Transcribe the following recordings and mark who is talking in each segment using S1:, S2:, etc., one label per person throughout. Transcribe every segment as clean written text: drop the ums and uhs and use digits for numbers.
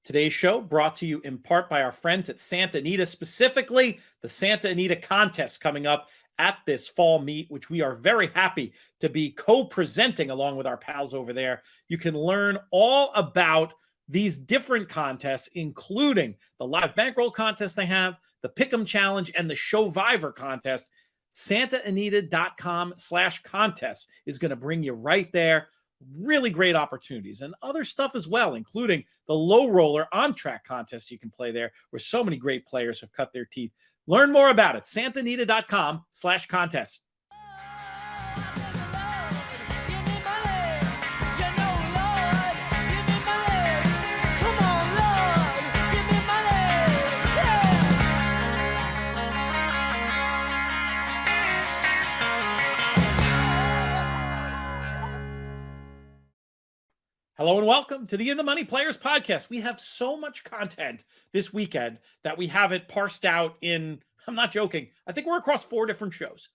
S1: Today's show brought to you in part by our friends at Santa Anita, specifically the Santa Anita contest coming up at this fall meet, which we are very happy to be co-presenting along with our pals over there. You can learn all about these different contests, including the live bankroll contest they have, the Pick'em Challenge, and the Showvivor contest. SantaAnita.com/contest is going to bring you right there. Really great opportunities and other stuff as well, including the low roller on track contest you can play there, where so many great players have cut their teeth. Learn more about it. SantaAnita.com/contest. Hello and welcome to the In the Money Players podcast. We have so much content this weekend that we have it parsed out in, I'm not joking, I think we're across 4 different shows.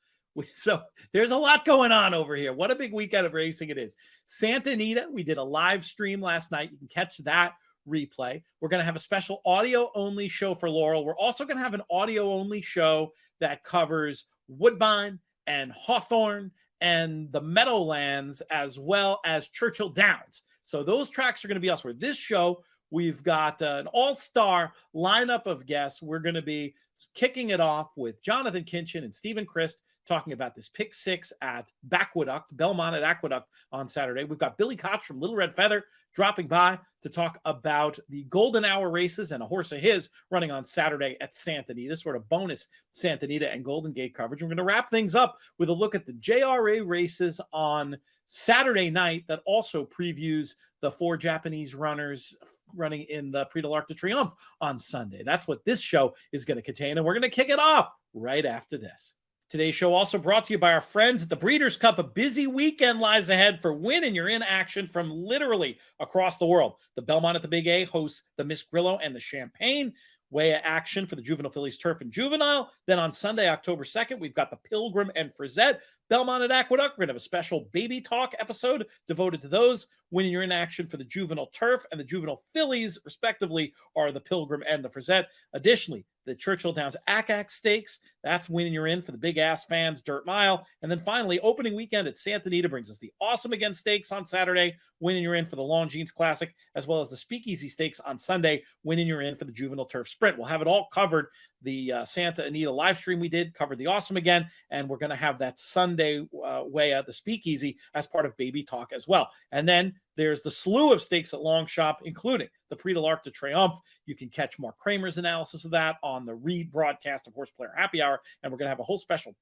S1: So there's a lot going on over here. What a big weekend of racing it is. Santa Anita, we did a live stream last night. You can catch that replay. We're going to have a special audio-only show for Laurel. We're also going to have an audio-only show that covers Woodbine and Hawthorne and the Meadowlands, as well as Churchill Downs. So those tracks are going to be elsewhere. This show, we've got an all-star lineup of guests. We're going to be kicking it off with Jonathan Kinchin and Steven Crist talking about this pick 6 at Belmont at Aqueduct on Saturday. We've got Billy Koch from Little Red Feather dropping by to talk about the Golden Hour races and a horse of his running on Saturday at Santa Anita, sort of bonus Santa Anita and Golden Gate coverage. We're going to wrap things up with a look at the JRA races on Saturday night that also previews the 4 Japanese runners running in the Prix de l'Arc de Triomphe on Sunday. That's what this show is going to contain, and we're going to kick it off right after this. Today's show also brought to you by our friends at the Breeders' Cup. A busy weekend lies ahead for Win and You're In action from literally across the world. The Belmont at the Big A hosts the Miss Grillo and the Champagne way of action for the Juvenile Fillies Turf and Juvenile. Then on Sunday, October 2nd, we've got the Pilgrim and Frisette. Belmont at Aqueduct, we're going to have a special Baby Talk episode devoted to those. When you're in action for the Juvenile Turf and the Juvenile Fillies, respectively, are the Pilgrim and the Frisette. Additionally, the Churchill Downs ACAC Stakes, that's when you're in for the Big Ass Fans Dirt Mile. And then finally, opening weekend at Santa Anita brings us the Awesome Again Stakes on Saturday, when you're in for the Longines Classic, as well as the Speakeasy Stakes on Sunday, when you're in for the Juvenile Turf Sprint. We'll have it all covered. The Santa Anita live stream we did covered the Awesome Again, and we're going to have that Sunday way at the Speakeasy as part of Baby Talk as well. And then there's the slew of stakes at Long Shop, including the Prix de l'Arc de Triomphe. You can catch Mark Kramer's analysis of that on the rebroadcast of Horse Player Happy Hour, and we're going to have a whole special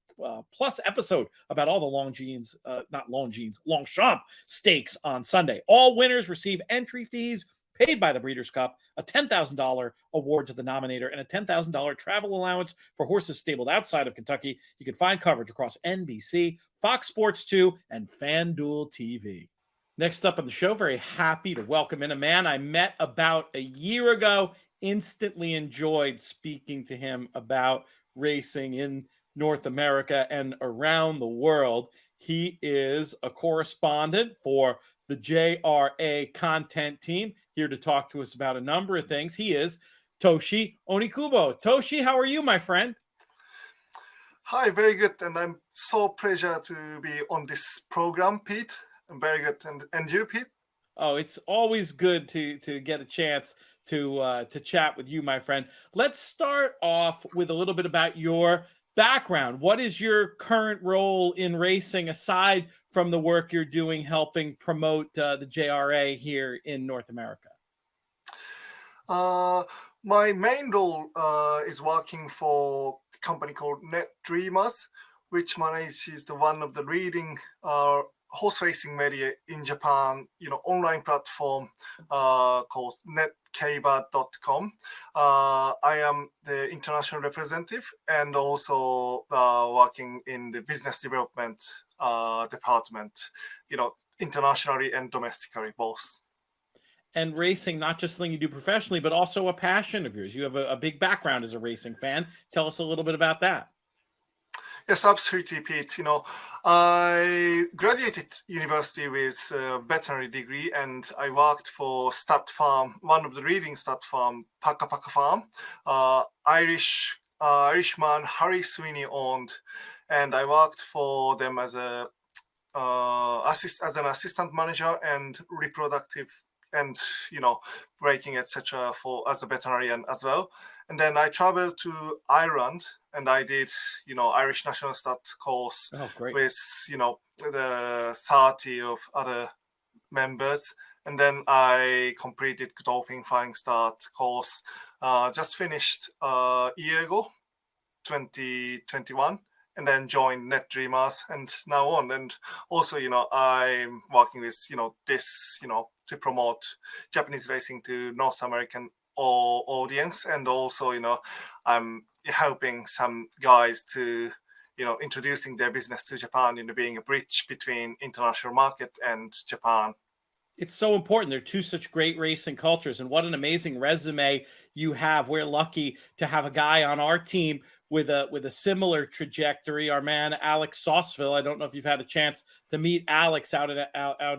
S1: plus episode about all the Longchamp stakes on Sunday. All winners receive entry fees paid by the Breeders' Cup, a $10,000 award to the nominator, and a $10,000 travel allowance for horses stabled outside of Kentucky. You can find coverage across NBC, Fox Sports 2, and FanDuel TV. Next up on the show, very happy to welcome in a man I met about a year ago. Instantly enjoyed speaking to him about racing in North America and around the world. He is a correspondent for the JRA content team, here to talk to us about a number of things. He is Toshi Onikubo. Toshi, how are you, my friend?
S2: Hi, very good. And I'm so pleasure to be on this program, Pete. I'm very good. And you, Pete?
S1: Oh, it's always good to get a chance to chat with you, my friend. Let's start off with a little bit about your background. What is your current role in racing aside from the work you're doing helping promote the JRA here in North America?
S2: My main role is working for a company called Net Dreamers, which manages one of the leading horse racing media in Japan, online platform called netkeiba.com. I am the international representative and also working in the business development department, internationally and domestically, both.
S1: And racing, not just something you do professionally, but also a passion of yours. You have a big background as a racing fan. Tell us a little bit about that.
S2: Yes, absolutely, Pete. I graduated university with a veterinary degree, and I worked for stud farm, one of the leading stud farm, Paka Paka Farm, Irishman Harry Sweeney owned, and I worked for them as a as an assistant manager and reproductive and breaking etc. for as a veterinarian as well. And then I traveled to Ireland and I did Irish National Stud course with the 30 of other members. And then I completed Godolphin Flying Start course. Just finished a year ago, 2021. And then joined Net Dreamers and now on. And also, I'm working with, this, to promote Japanese racing to North American audience. And also, I'm helping some guys to, introducing their business to Japan, being a bridge between international market and Japan.
S1: It's so important. They're two such great racing cultures. And what an amazing resume you have. We're lucky to have a guy on our team with a similar trajectory. Our man Alex Sauceville. I don't know if you've had a chance to meet Alex out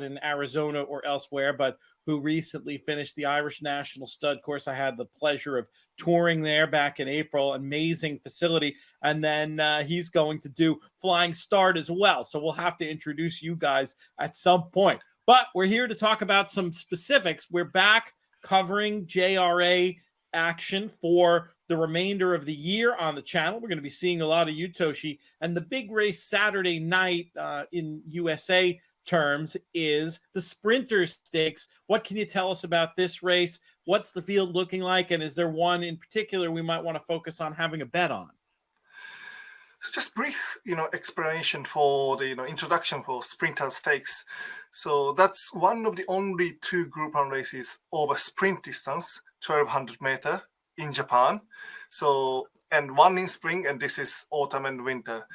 S1: in Arizona or elsewhere, but who recently finished the Irish National Stud course. I had the pleasure of touring there back in April. Amazing facility. And then he's going to do Flying Start as well. So we'll have to introduce you guys at some point. But we're here to talk about some specifics. We're back covering JRA action for the remainder of the year on the channel. We're going to be seeing a lot of you, Toshi. And the big race Saturday night in USA terms is the Sprinter Stakes. What can you tell us about this race? What's the field looking like? And is there one in particular we might want to focus on having a bet on?
S2: So just brief, explanation for the, introduction for Sprinter Stakes. So that's one of the only two Group 1 races over sprint distance, 1200 meter in Japan. So, and one in spring, and this is autumn and winter.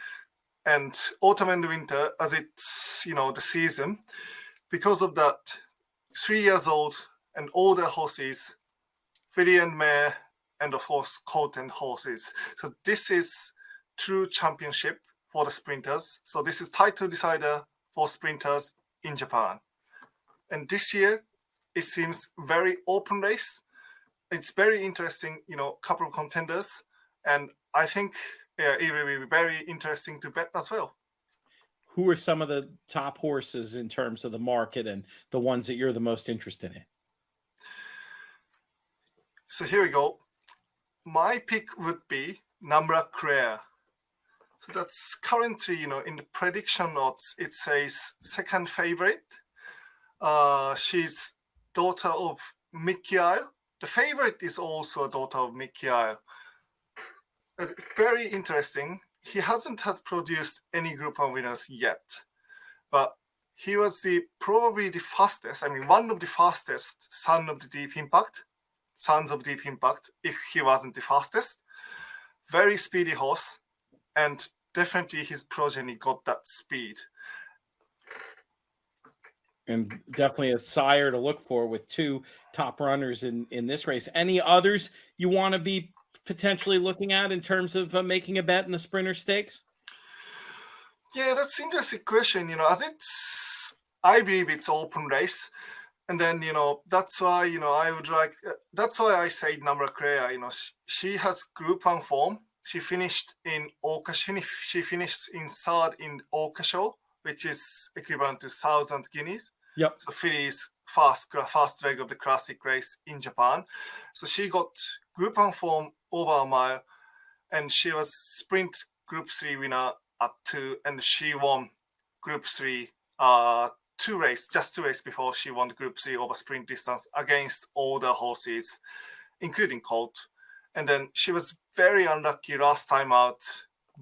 S2: And autumn and winter, as it's, the season, because of that, 3 years old and older horses, filly and mare, and of course, colt and horses. So this is true championship for the sprinters. So this is title decider for sprinters in Japan. And this year, it seems very open race. It's very interesting, couple of contenders. And I think it will be very interesting to bet as well.
S1: Who are some of the top horses in terms of the market and the ones that you're the most interested in?
S2: So here we go. My pick would be Namra Claire. So that's currently, in the prediction notes, it says second favorite. She's daughter of Mickey Isle. The favorite is also a daughter of Mickey Isle. Very interesting. He hasn't had produced any Group 1 winners yet, but he was probably the fastest. I mean, one of the fastest sons of Deep Impact, if he wasn't the fastest. Very speedy horse. And definitely his progeny got that speed.
S1: And definitely a sire to look for with two top runners in this race. Any others you want to be potentially looking at in terms of making a bet in the Sprinter Stakes?
S2: Yeah, that's an interesting question. As I believe it's open race. And then, that's why, that's why I say Namra Claire, she has Group 1 form. She finished in she finished in third in Oka Show, which is equivalent to 1,000 guineas.
S1: Yep.
S2: So filly's first leg of the classic race in Japan. So she got Group 1 form over a mile, and she was sprint Group 3 winner at 2, and she won Group 3 two races before she won Group 3 over sprint distance against older horses, including colt. And then she was very unlucky last time out,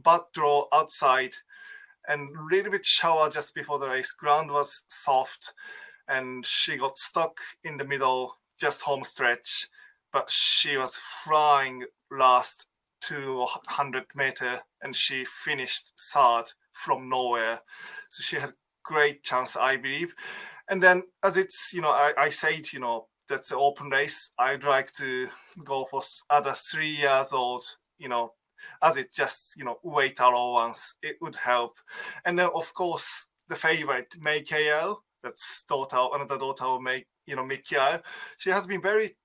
S2: bad draw outside, and a little bit shower just before the race. Ground was soft, and she got stuck in the middle, just home stretch. But she was flying last 200 meter, and she finished third from nowhere. So she had great chance, I believe. And then, as it's, I said, that's an open race. I'd like to go for other 3 years old, as it just, weight allowance, it would help. And then, of course, the favorite, May KL, that's another daughter of Mikiel. She has been very,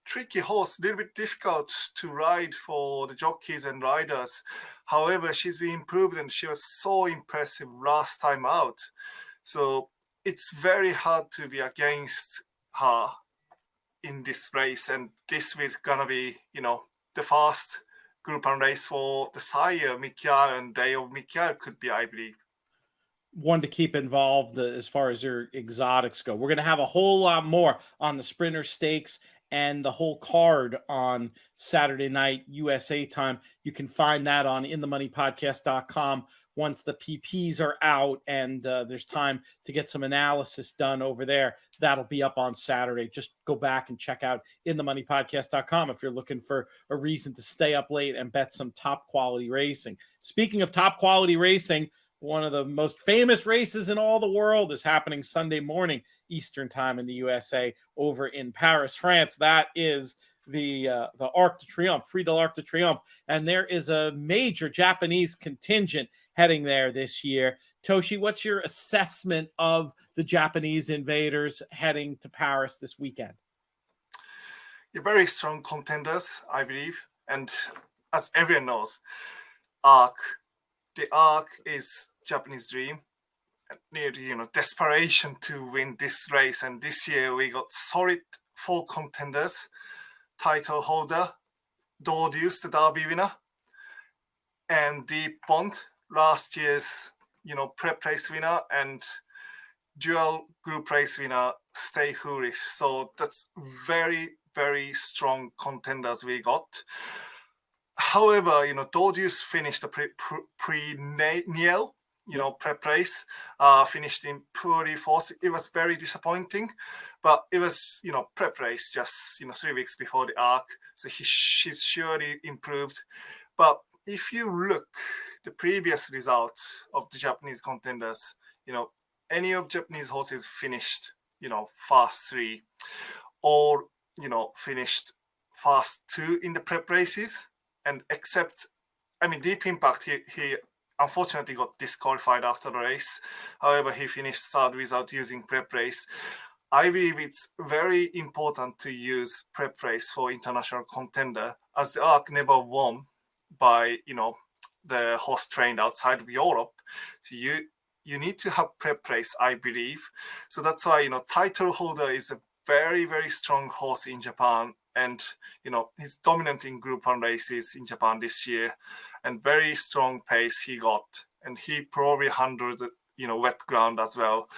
S2: tricky horse, a little bit difficult to ride for the jockeys and riders. However, she's been improved and she was so impressive last time out. So it's very hard to be against her in this race. And this will gonna be, the first Group 1 race for the sire, Mikiel, and day of Mikiel could be, I believe.
S1: One to keep involved as far as your exotics go. We're going to have a whole lot more on the Sprinter Stakes and the whole card on Saturday night USA time. You can find that on inthemoneypodcast.com once the PPs are out and there's time to get some analysis done over there. That'll be up on Saturday. Just go back and check out inthemoneypodcast.com if you're looking for a reason to stay up late and bet some top quality racing. Speaking of top quality racing, one of the most famous races in all the world is happening Sunday morning Eastern time in the USA over in Paris, France. That is the Arc de Triomphe, Prix de l'Arc de Triomphe. And there is a major Japanese contingent heading there this year. Toshi, what's your assessment of the Japanese invaders heading to Paris this weekend?
S2: You're very strong contenders, I believe. And as everyone knows, the Arc is Japanese dream, and nearly, desperation to win this race. And this year we got solid 4 contenders: title holder, Dordeus, the Derby winner, and Deep Bond, last year's, prep race winner, and dual group race winner, Stay Foolish. So that's very, very strong contenders we got. However, Dordeus finished the pre-Niel, prep race, finished in poorly fourth. It was very disappointing, but it was, prep race just, 3 weeks before the Arc. So she's surely improved. But if you look the previous results of the Japanese contenders, any of Japanese horses finished, fast 3 or, finished fast 2 in the prep races. And except, Deep Impact, he unfortunately got disqualified after the race. However, he finished 3rd without using prep race. I believe it's very important to use prep race for international contender, as the Arc never won by, the horse trained outside of Europe. So you need to have prep race, I believe. So that's why, title holder is a very, very strong horse in Japan. And, he's dominant in Group 1 races in Japan this year, and very strong pace he got. And he probably handled, wet ground as well.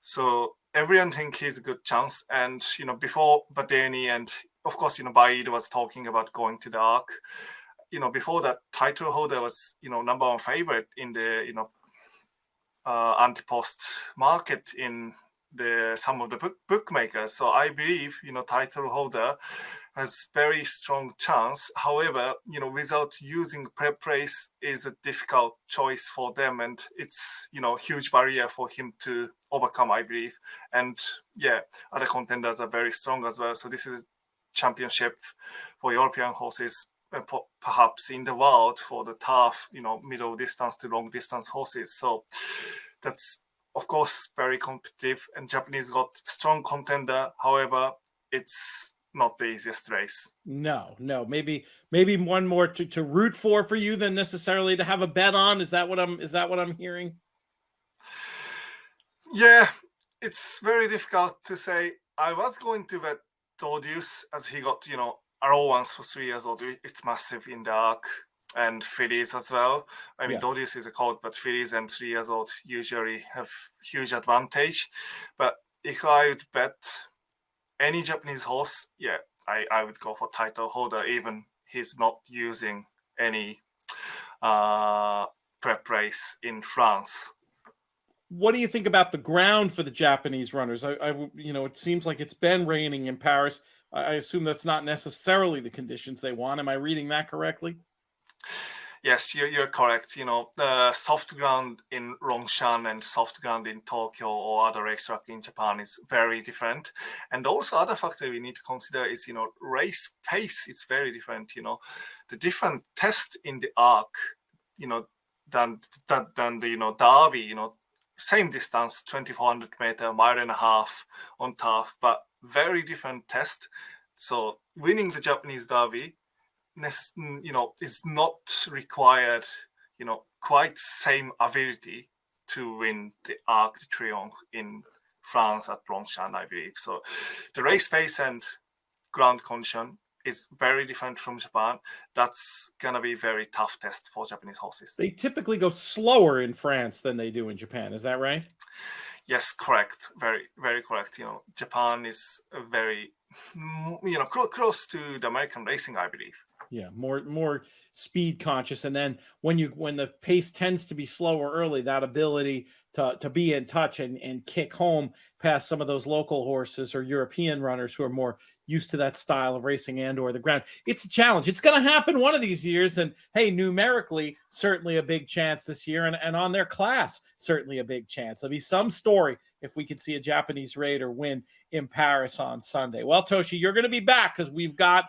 S2: So everyone thinks he's a good chance. And, before Badeni and, of course, Baid was talking about going to the Arc. Before that, title holder was, number 1 favorite in the, anti-post market in some of the bookmakers. So I believe, title holder has very strong chance. However, without using prep race is a difficult choice for them. And it's, huge barrier for him to overcome, I believe. And yeah, other contenders are very strong as well. So this is a championship for European horses, and perhaps in the world for the tough, middle distance to long distance horses. So that's, of course, very competitive, and Japanese got strong contender. However, it's not the easiest race.
S1: No. Maybe one more to root for you than necessarily to have a bet on. Is that what I'm hearing?
S2: Yeah, it's very difficult to say. I was going to bet Dordeus, as he got, allowance for 3 years old. It's massive in the Arc. And fillies as well. Dordeus is a colt, but fillies and 3 years old usually have huge advantage. But if I would bet any Japanese horse, yeah, I would go for title holder, even he's not using any prep race in France.
S1: What do you think about the ground for the Japanese runners? It seems like it's been raining in Paris. I assume that's not necessarily the conditions they want. Am I reading that correctly?
S2: Yes, you're correct. The soft ground in Longshan and soft ground in Tokyo or other racetrack in Japan is very different. And also other factor we need to consider is, race pace is very different. The different test in the arc, than the, Derby, same distance, 2,400 meter, mile and a half on turf, but very different test. So winning the Japanese Derby, is not required, quite same ability to win the Arc de Triomphe in France at Longchamp, I believe. So the race pace and ground condition is very different from Japan. That's gonna be a very tough test for Japanese horses.
S1: They typically go slower in France than they do in Japan. Is that right?
S2: Yes, correct. Very, very correct. Japan is very, close to the American racing, I believe.
S1: Yeah, more speed conscious, and then when the pace tends to be slower early, that ability to be in touch and kick home past some of those local horses or European runners who are more used to that style of racing and or the ground. It's a challenge. It's going to happen one of these years, and hey, numerically certainly a big chance this year, and on their class certainly a big chance. There'll be some story if we could see a Japanese raider win in Paris on Sunday. Well, Toshi, you're going to be back because we've got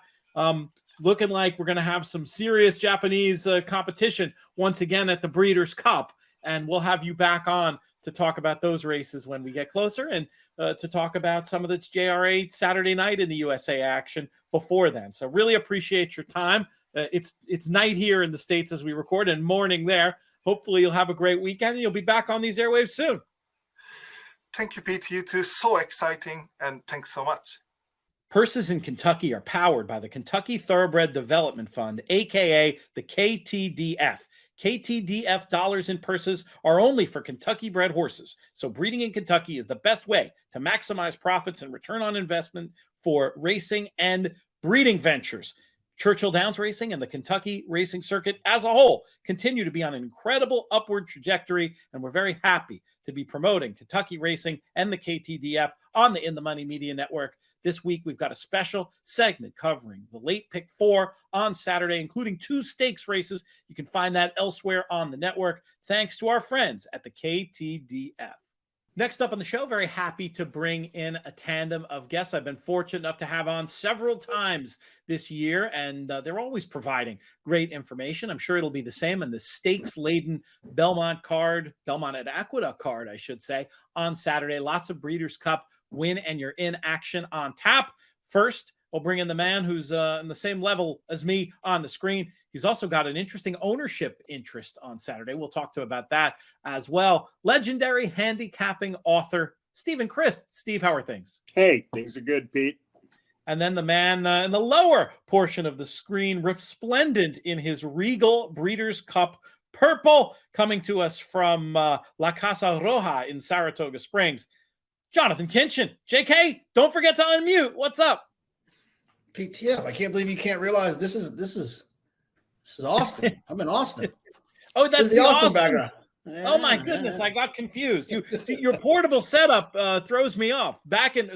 S1: looking like we're going to have some serious Japanese competition once again at the Breeders' Cup. And we'll have you back on to talk about those races when we get closer and to talk about some of the JRA Saturday night in the USA action before then. So really appreciate your time. It's night here in the States as we record and morning there. Hopefully you'll have a great weekend and you'll be back on these airwaves soon.
S2: Thank you, Pete. You too. So exciting. And thanks so much.
S1: Purses in Kentucky are powered by the Kentucky Thoroughbred Development Fund, aka the KTDF. KTDF dollars in purses are only for Kentucky-bred horses, so breeding in Kentucky is the best way to maximize profits and return on investment for racing and breeding ventures. Churchill Downs Racing and the Kentucky racing circuit as a whole continue to be on an incredible upward trajectory, and we're very happy to be promoting Kentucky racing and the KTDF on the In the Money Media Network. This week, we've got a special segment covering the late pick 4 on Saturday, including 2 stakes races. You can find that elsewhere on the network, thanks to our friends at the KTDF. Next up on the show, very happy to bring in a tandem of guests I've been fortunate enough to have on several times this year, and they're always providing great information. I'm sure it'll be the same in the stakes-laden Belmont at Aqueduct card, I should say, on Saturday. Lots of Breeders' Cup win and you're in action on tap. First, we'll bring in the man who's in the same level as me on the screen. He's also got an interesting ownership interest on Saturday. We'll talk to him about that as well. Legendary handicapping author, Steven Crist. Steve, how are things?
S3: Hey, things are good, Pete.
S1: And then the man in the lower portion of the screen, resplendent in his regal Breeders' Cup purple, coming to us from La Casa Roja in Saratoga Springs, Jonathan Kinchin. JK, don't forget to unmute. What's up?
S4: PTF. I can't believe you can't realize this is Austin. I'm in Austin.
S1: Oh, that's the Austin
S4: background.
S1: Yeah, oh my goodness, I got confused. Your portable setup throws me off. Back on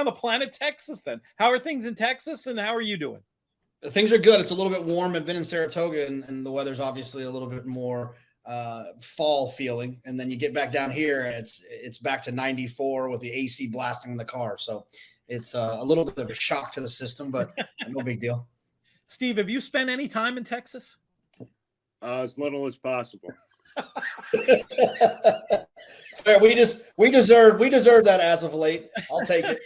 S1: the planet Texas then. How are things in Texas and how are you doing?
S4: Things are good. It's a little bit warm. I've been in Saratoga and the weather's obviously a little bit more fall feeling, and then you get back down here and it's back to 94 with the AC blasting in the car. So it's a little bit of a shock to the system, but no big deal.
S1: Steve, have you spent any time in Texas?
S3: As little as possible.
S4: Fair. We deserve that as of late. I'll take it.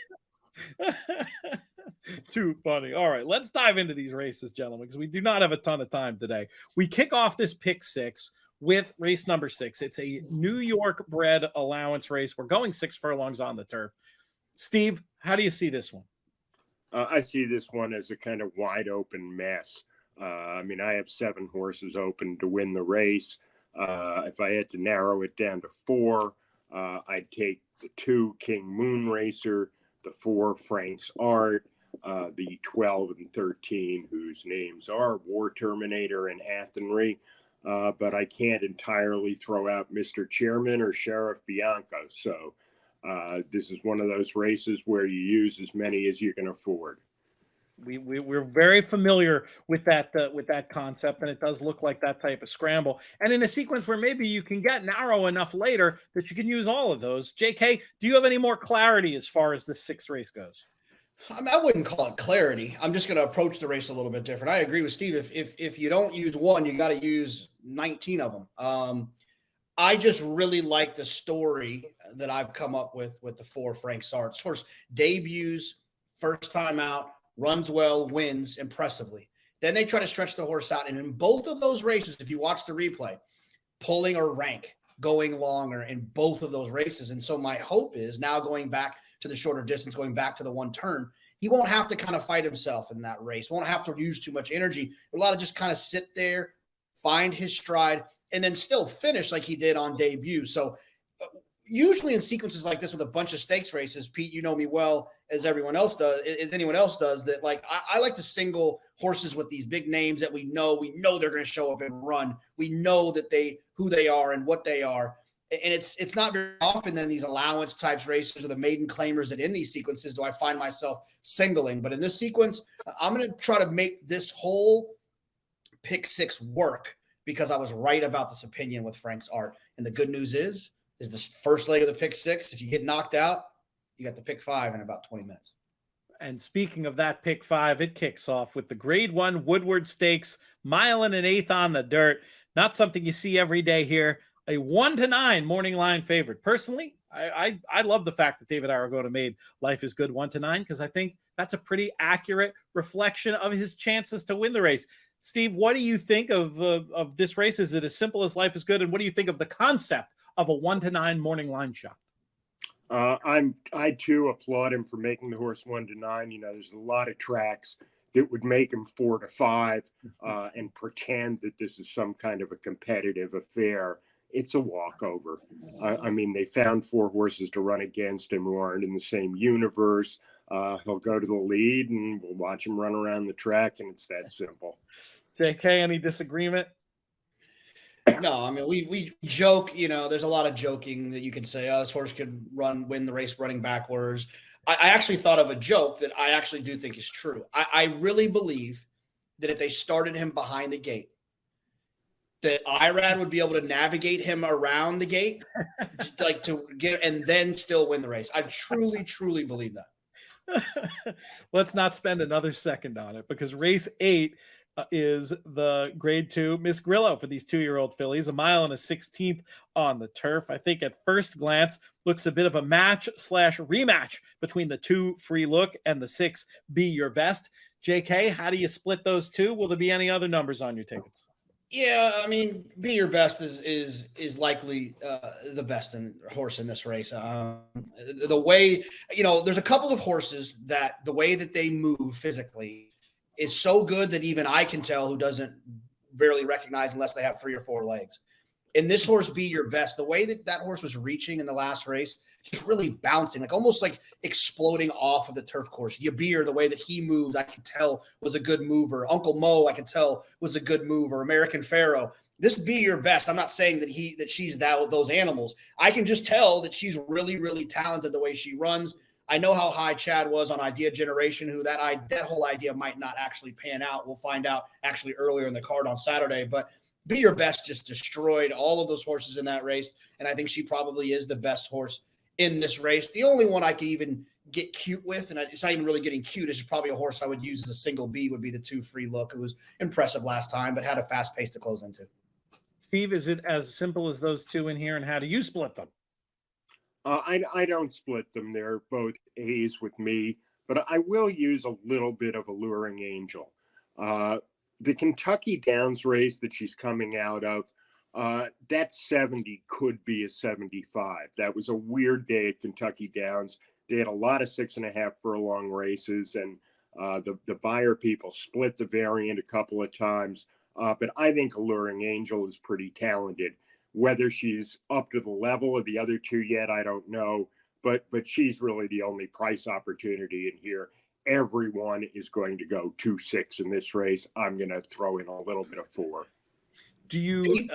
S1: Too funny. All right, let's dive into these races, gentlemen, because we do not have a ton of time today. We kick off this pick 6 with race number 6. It's a New York bred allowance race. We're going 6 furlongs on the turf. Steve, how do you see this one?
S3: I see this one as a kind of wide open mess. I have 7 horses open to win the race. If I had to narrow it down to 4, I'd take the 2 King Moon Racer, the 4 Frank's Art, the 12 and 13, whose names are War Terminator and Athenry. But I can't entirely throw out Mr. Chairman or Sheriff Bianco. So this is one of those races where you use as many as you can afford.
S1: We're very familiar with that concept, and it does look like that type of scramble. And in a sequence where maybe you can get narrow enough later that you can use all of those. JK, do you have any more clarity as far as the 6th race goes?
S4: I mean, I wouldn't call it clarity. I'm just going to approach the race a little bit different. I agree with Steve. If you don't use one, you got to use 19 of them. I just really like the story that I've come up with the 4 Frank Sart's horse. Debuts, first time out, runs well, wins impressively. Then they try to stretch the horse out. And in both of those races, if you watch the replay, pulling or rank, going longer in both of those races. And so my hope is now going back to the shorter distance, going back to the one turn, he won't have to kind of fight himself in that race, won't have to use too much energy. A lot of just kind of sit there, find his stride, and then still finish like he did on debut. So usually in sequences like this with a bunch of stakes races, Pete, you know me well as everyone else does, as anyone else does, that like I like to single horses with these big names that we know they're going to show up and run. We know that who they are and what they are. And it's not very often in these allowance types races or the maiden claimers that in these sequences do I find myself singling. But in this sequence, I'm going to try to make this whole pick 6 work because I was right about this opinion with Frank's art. And the good news is the first leg of the pick 6. If you get knocked out, you got the pick 5 in about 20 minutes.
S1: And speaking of that pick 5, it kicks off with the Grade 1 Woodward Stakes, 1.125 miles on the dirt. Not something you see every day here. A 1-9 morning line favorite. Personally, I love the fact that David Aragona made Life is Good 1-9 because I think that's a pretty accurate reflection of his chances to win the race. Steve, what do you think of this race? Is it as simple as Life is Good? And what do you think of the concept of a 1-9 morning line shot?
S3: I too applaud him for making the horse 1-9. You know, there's a lot of tracks that would make him 4-5 and pretend that this is some kind of a competitive affair. It's a walkover. I mean, they found 4 horses to run against him who aren't in the same universe. He'll go to the lead and we'll watch him run around the track, and it's that simple.
S1: JK, any disagreement?
S4: No, I mean, we joke, you know, there's a lot of joking that you could say, oh, this horse could win the race running backwards. I actually thought of a joke that I actually do think is true. I really believe that if they started him behind the gate, that Irad would be able to navigate him around the gate, like to get, and then still win the race. I truly, truly believe that.
S1: Let's not spend another second on it because race 8 is the Grade 2 Miss Grillo for these 2-year-old fillies, 1.16 miles on the turf. I think at first glance looks a bit of a match/rematch between the 2 Free Look and the 6 Be Your Best. JK, how do you split those two? Will there be any other numbers on your tickets?
S4: Yeah, I mean, Be Your Best is likely the best horse in this race. The way, you know, there's a couple of horses that the way that they move physically is so good that even I can tell who doesn't barely recognize unless they have 3 or 4 legs. In this horse, Be Your Best, the way that horse was reaching in the last race, just really bouncing, like almost like exploding off of the turf course. Yabir, the way that he moved, I could tell was a good mover. Uncle Mo, I could tell was a good mover. American Pharaoh. This Be Your Best. I'm not saying that she's those animals. I can just tell that she's really, really talented the way she runs. I know how high Chad was on Idea Generation, who that whole idea might not actually pan out. We'll find out actually earlier in the card on Saturday. But Be Your Best just destroyed all of those horses in that race, and I think she probably is the best horse in this race. The only one I could even get cute with, and it's not even really getting cute, is probably a horse I would use as a single B, would be the 2 Free Look, who was impressive last time, but had a fast pace to close into.
S1: Steve, is it as simple as those 2 in here, and how do you split them?
S3: I don't split them. They're both A's with me, but I will use a little bit of Alluring Angel. The Kentucky Downs race that she's coming out of, that 70 could be a 75. That was a weird day at Kentucky Downs. They had a lot of 6.5 furlong races, and the buyer people split the variant a couple of times. But I think Alluring Angel is pretty talented. Whether she's up to the level of the other 2 yet, I don't know. But she's really the only price opportunity in here. Everyone is going to go 2-6 in this race. I'm going to throw in a little bit of 4.
S1: Do you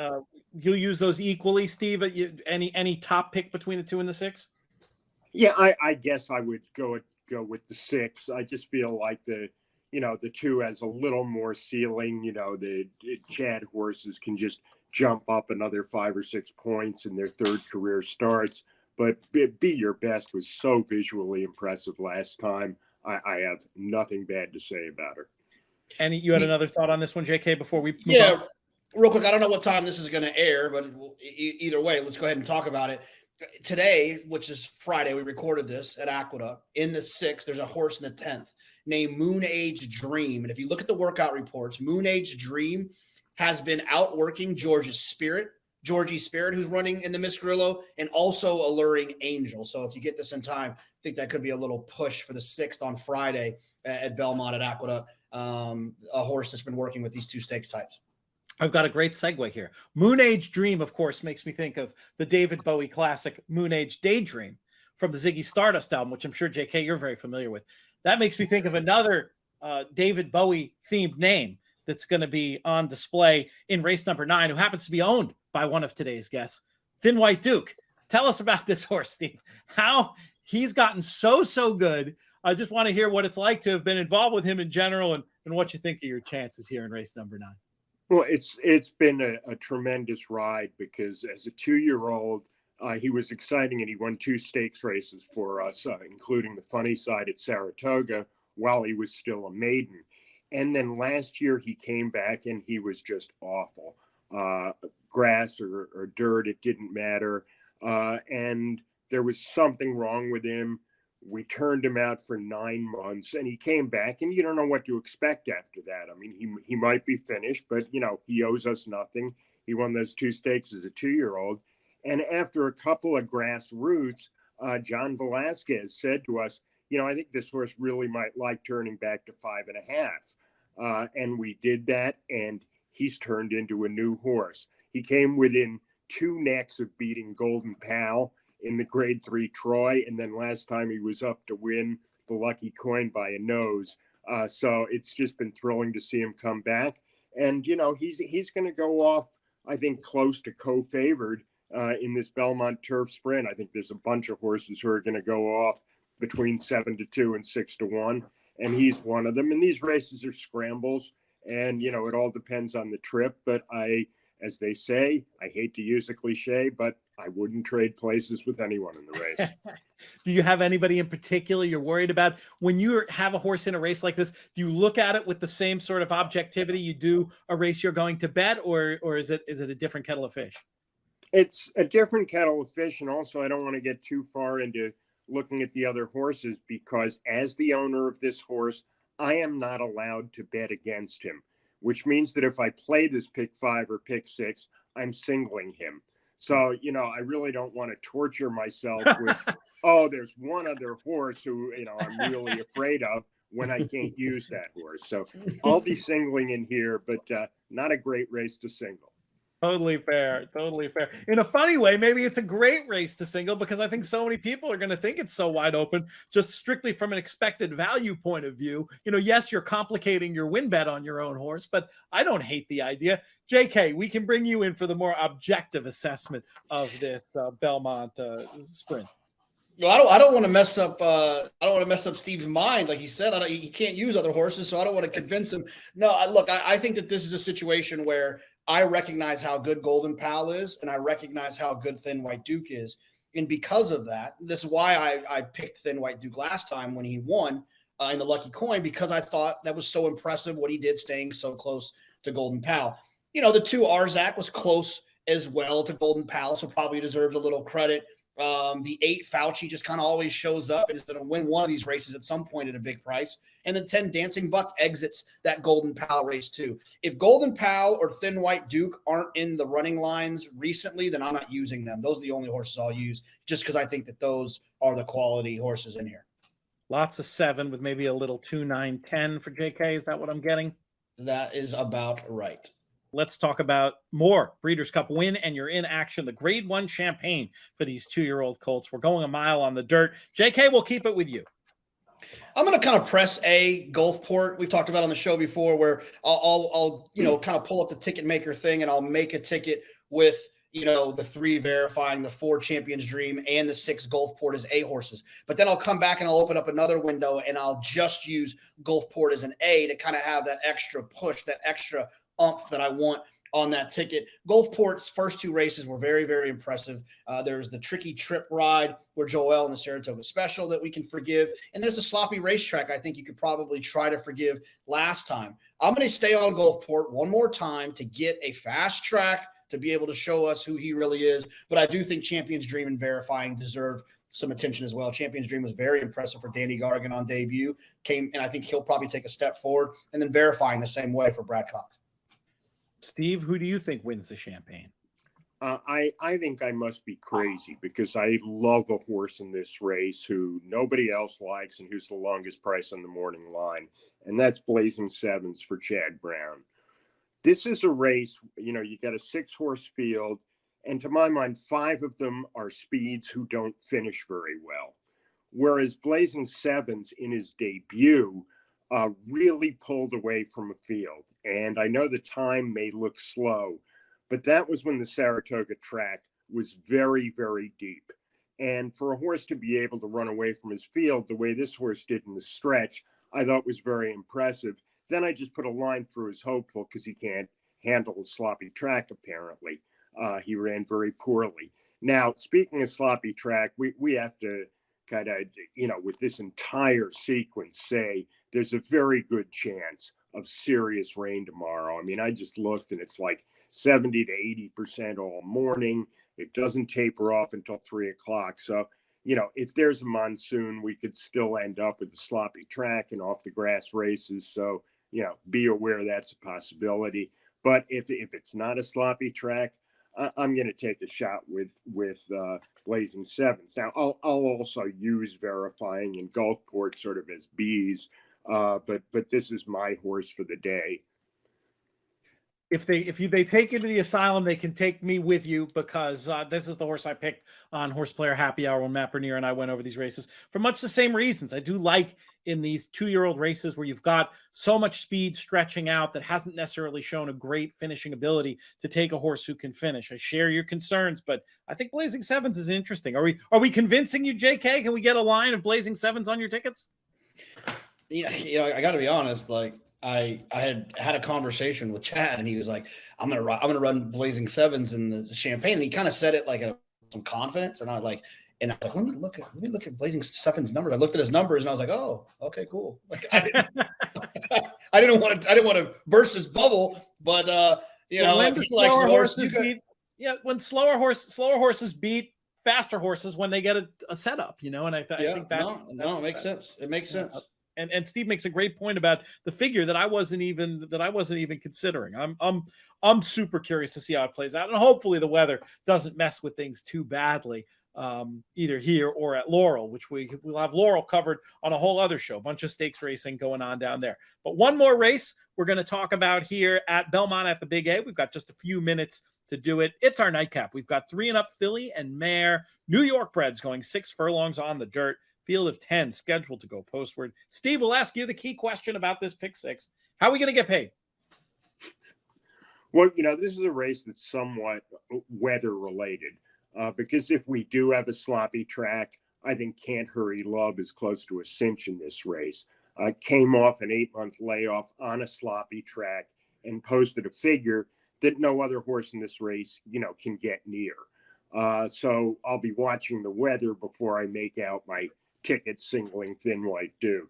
S1: you'll use those equally, Steve? Any top pick between the 2 and the 6?
S3: Yeah, I guess I would go with the 6. I just feel like the the 2 has a little more ceiling. The Chad horses can just jump up another 5 or 6 points in their 3rd career starts. But Be Your Best was so visually impressive last time. I have nothing bad to say about her.
S1: And you had another thought on this one, JK, before we move on?
S4: Real quick. I don't know what time this is going to air, but either way, let's go ahead and talk about it. Today, which is Friday, we recorded this at Aqueduct. In the 6th, there's a horse in the 10th named Moon Age Dream. And if you look at the workout reports, Moon Age Dream has been outworking Georgie Spirit, who's running in the Miss Grillo, and also alluring Angel. So if you get this in time, I think that could be a little push for the 6th on Friday at Belmont at Aqueduct. A horse that's been working with these 2 stakes types.
S1: I've got a great segue here. Moon Age Dream, of course, makes me think of the David Bowie classic Moon Age Daydream from the Ziggy Stardust album, which I'm sure, JK, you're very familiar with. That makes me think of another David Bowie themed name that's going to be on display in race number 9, who happens to be owned by one of today's guests, Thin White Duke. Tell us about this horse, Steve. How he's gotten so good. I just want to hear what it's like to have been involved with him in general, and what you think of your chances here in race number 9.
S3: Well, it's been a tremendous ride, because as a 2-year-old, he was exciting, and he won 2 stakes races for us, including the Funny Side at Saratoga while he was still a maiden. And then last year he came back and he was just awful. Grass or dirt, it didn't matter. And there was something wrong with him. We turned him out for 9 months, and he came back, and you don't know what to expect after that. I mean, he might be finished, but, he owes us nothing. He won those 2 stakes as a 2-year-old. And after a couple of grassroots, John Velasquez said to us, I think this horse really might like turning back to 5.5. And we did that, and he's turned into a new horse. He came within 2 necks of beating Golden Pal in the Grade 3 Troy, and then last time he was up to win the Lucky Coin by a nose. So it's just been thrilling to see him come back. And, he's going to go off, I think, close to co-favored in this Belmont Turf Sprint. I think there's a bunch of horses who are going to go off between 7-2 and 6-1, and he's one of them. And these races are scrambles, and, it all depends on the trip. But as they say, I hate to use a cliche, but I wouldn't trade places with anyone in the race.
S1: Do you have anybody in particular you're worried about? When you have a horse in a race like this, do you look at it with the same sort of objectivity you do a race you're going to bet, or is it a different kettle of fish?
S3: It's a different kettle of fish. And also, I don't want to get too far into looking at the other horses, because as the owner of this horse, I am not allowed to bet against him, which means that if I play this pick 5 or pick 6, I'm singling him. So, I really don't want to torture myself with, there's one other horse who, I'm really afraid of, when I can't use that horse. So I'll be singling in here, but not a great race to single.
S1: Totally fair. In a funny way, maybe it's a great race to single, because I think so many people are going to think it's so wide open, just strictly from an expected value point of view. Yes, you're complicating your win bet on your own horse, but I don't hate the idea. JK, we can bring you in for the more objective assessment of this Belmont sprint.
S4: Well, I don't want to mess up. I don't want to mess up Steve's mind. Like he said, he can't use other horses, so I don't want to convince him. No, I think that this is a situation where I recognize how good Golden Pal is, and I recognize how good Thin White Duke is. And because of that, this is why I picked Thin White Duke last time when he won in the Lucky Coin, because I thought that was so impressive what he did, staying so close to Golden Pal. The 2 Arzak was close as well to Golden Pal, so probably deserves a little credit. The 8 Fauci just kind of always shows up and is going to win one of these races at some point at a big price. And the 10 Dancing Buck exits that Golden Pal race too. If Golden Pal or Thin White Duke aren't in the running lines recently, then I'm not using them. Those are the only horses I'll use, just because I think that those are the quality horses in here.
S1: Lots of 7 with maybe a little 2, 9, 10 for JK. Is that what I'm getting?
S4: That is about right.
S1: Let's talk about more Breeders' Cup win, and you're in action. The Grade 1 Champagne for these 2-year-old colts. We're going a mile on the dirt. JK, we'll keep it with you.
S4: I'm going to kind of press a Gulfport. We've talked about on the show before, where I'll kind of pull up the ticket maker thing, and I'll make a ticket with the 3 Verifying, the 4 Champions Dream, and the 6 Gulfport as A horses. But then I'll come back and I'll open up another window and I'll just use Gulfport as an A to kind of have that extra push, that extra oomph that I want on that ticket. Gulfport's first 2 races were very, very impressive. There's the tricky trip ride where Joel and the Saratoga Special that we can forgive. And there's the sloppy racetrack I think you could probably try to forgive last time. I'm going to stay on Gulfport one more time to get a fast track to be able to show us who he really is. But I do think Champions Dream and Verifying deserve some attention as well. Champions Dream was very impressive for Danny Gargan on debut. And I think he'll probably take a step forward. And then Verifying the same way for Brad Cox.
S1: Steve, who do you think wins the Champagne?
S3: I think I must be crazy because I love a horse in this race who nobody else likes and who's the longest price on the morning line, and that's Blazing Sevens for Chad Brown. This is a race, you got a 6-horse field, and to my mind, 5 of them are speeds who don't finish very well. Whereas Blazing Sevens in his debut really pulled away from a field. And I know the time may look slow, but that was when the Saratoga track was very, very deep. And for a horse to be able to run away from his field the way this horse did in the stretch, I thought was very impressive. Then I just put a line through his hopeful because he can't handle a sloppy track, apparently. He ran very poorly. Now, speaking of sloppy track, we have to kind of, with this entire sequence say there's a very good chance of serious rain tomorrow. I mean, I just looked and it's like 70 to 80% all morning. It doesn't taper off until 3 o'clock. So, if there's a monsoon, we could still end up with a sloppy track and off the grass races. So, be aware that's a possibility. But if it's not a sloppy track, I'm going to take a shot with Blazing Sevens. Now, I'll also use Verifying and Gulfport sort of as Bs, but this is my horse for the day.
S1: If they take you to the asylum, they can take me with you because this is the horse I picked on Horse Player Happy Hour when Matt Bernier and I went over these races for much the same reasons. I do like in these 2-year-old races where you've got so much speed stretching out that hasn't necessarily shown a great finishing ability to take a horse who can finish. I share your concerns, but I think Blazing Sevens is interesting. Are we convincing you, JK? Can we get a line of Blazing Sevens on your tickets?
S4: I got to be honest, I had a conversation with Chad, and he was like, "I'm gonna run Blazing Sevens in the Champagne," and he kind of said it like some confidence, and I was like, let me look at Blazing Sevens numbers. I looked at his numbers, and I was like, "Oh, okay, cool." Like I didn't want to burst his bubble, but
S1: when slower horses beat faster horses when they get a setup, and I think that's
S4: it makes sense. It makes sense.
S1: And Steve makes a great point about the figure that I wasn't even considering. I'm super curious to see how it plays out, and hopefully the weather doesn't mess with things too badly, either here or at Laurel, which we'll have Laurel covered on a whole other show. A bunch of stakes racing going on down there. But one more race we're going to talk about here at Belmont at the Big A. We've got just a few minutes to do it. It's our nightcap. We've got 3-and-up filly and mare New York breds going 6 furlongs on the dirt. Field of 10 scheduled to go postward. Steve, will ask you the key question about this pick 6. How are we going to get paid?
S3: Well, this is a race that's somewhat weather related because if we do have a sloppy track, I think Can't Hurry Love is close to a cinch in this race. Came off an 8-month layoff on a sloppy track and posted a figure that no other horse in this race, can get near. So I'll be watching the weather before I make out my ticket singling Thin White Duke.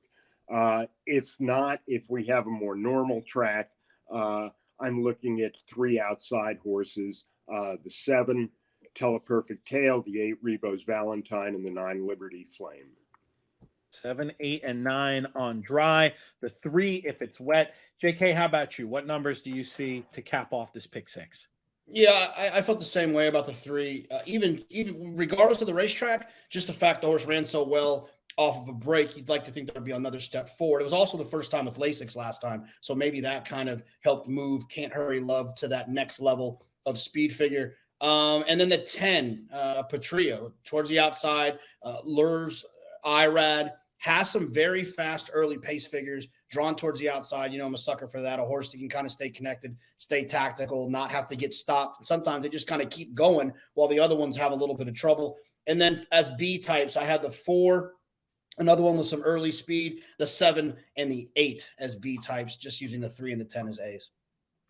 S3: If we have a more normal track, I'm looking at 3 outside horses, the 7 Teleperfect Tale, the 8 Rebo's Valentine, and the 9 Liberty Flame.
S1: 7, 8, and 9 on dry. The 3 if it's wet. JK, how about you? What numbers do you see to cap off this pick 6?
S4: Yeah, I felt the same way about the 3. Even regardless of the racetrack, just the fact the horse ran so well off of a break, you'd like to think there would be another step forward. It was also the first time with Lasix last time, so maybe that kind of helped move Can't Hurry Love to that next level of speed figure. And then the 10, Patria, towards the outside, lures Irad, has some very fast early pace figures, drawn towards the outside. I'm a sucker for that. A horse that can kind of stay connected, stay tactical, not have to get stopped. And sometimes they just kind of keep going while the other ones have a little bit of trouble. And then as B types, I had the 4, another one with some early speed, the 7 and the 8 as B types, just using the 3 and the 10 as A's.